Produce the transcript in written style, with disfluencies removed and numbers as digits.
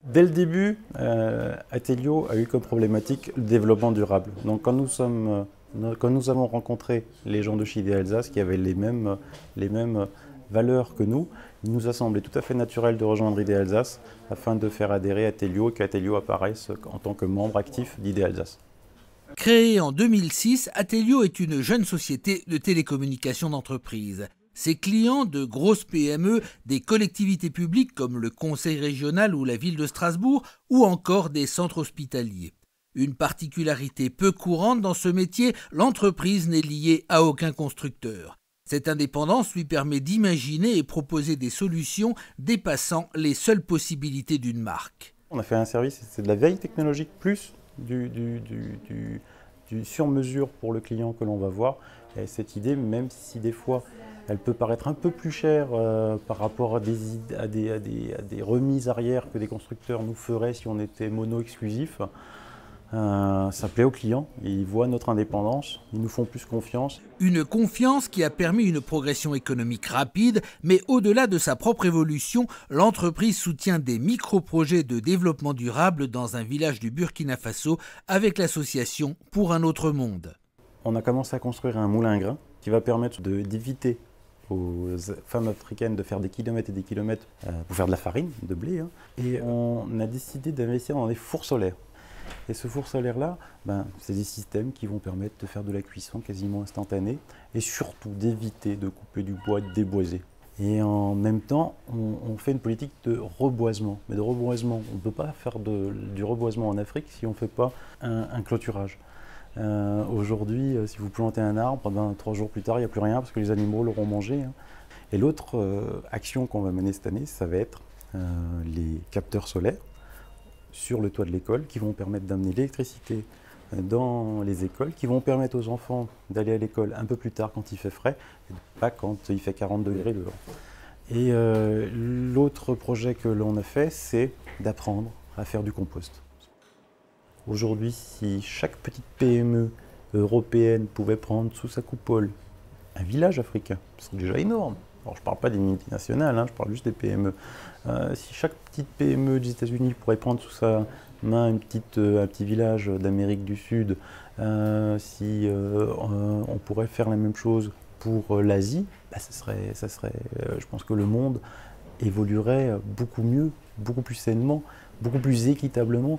Dès le début, Atelio a eu comme problématique le développement durable. Donc quand nous avons rencontré les gens de chez Idéa Alsace qui avaient les mêmes valeurs que nous, il nous a semblé tout à fait naturel de rejoindre Idéa Alsace afin de faire adhérer Atelio et qu'Atelio apparaisse en tant que membre actif d'Idéa Alsace. Créée en 2006, Atelio est une jeune société de télécommunications d'entreprise. Ses clients, de grosses PME, des collectivités publiques comme le Conseil régional ou la ville de Strasbourg, ou encore des centres hospitaliers. Une particularité peu courante dans ce métier, l'entreprise n'est liée à aucun constructeur. Cette indépendance lui permet d'imaginer et proposer des solutions dépassant les seules possibilités d'une marque. On a fait un service, c'est de la veille technologique plus du sur-mesure pour le client que l'on va voir. Et cette idée, même si des fois elle peut paraître un peu plus chère par rapport à des remises arrière que des constructeurs nous feraient si on était mono-exclusif, ça plaît aux clients, ils voient notre indépendance, ils nous font plus confiance. Une confiance qui a permis une progression économique rapide, mais au-delà de sa propre évolution, l'entreprise soutient des micro-projets de développement durable dans un village du Burkina Faso avec l'association Pour un autre monde. On a commencé à construire un moulin à grains qui va permettre d'éviter aux femmes africaines de faire des kilomètres et des kilomètres pour faire de la farine, de blé. Et on a décidé d'investir dans des fours solaires. Et ce four solaire-là, c'est des systèmes qui vont permettre de faire de la cuisson quasiment instantanée et surtout d'éviter de couper du bois, de déboiser. Et en même temps, on fait une politique de reboisement. Mais de reboisement, on ne peut pas faire du reboisement en Afrique si on ne fait pas un clôturage. Aujourd'hui, si vous plantez un arbre, 3 jours plus tard, il n'y a plus rien parce que les animaux l'auront mangé. Et l'autre action qu'on va mener cette année, ça va être les capteurs solaires sur le toit de l'école qui vont permettre d'amener l'électricité dans les écoles, qui vont permettre aux enfants d'aller à l'école un peu plus tard quand il fait frais, et pas quand il fait 40 degrés dehors. Et l'autre projet que l'on a fait, c'est d'apprendre à faire du compost. Aujourd'hui, si chaque petite PME européenne pouvait prendre sous sa coupole un village africain, c'est déjà énorme. Alors je ne parle pas des multinationales, je parle juste des PME. Si chaque petite PME des États-Unis pourrait prendre sous sa main un petit village d'Amérique du Sud, si on pourrait faire la même chose pour l'Asie, je pense que le monde évoluerait beaucoup mieux, beaucoup plus sainement, beaucoup plus équitablement.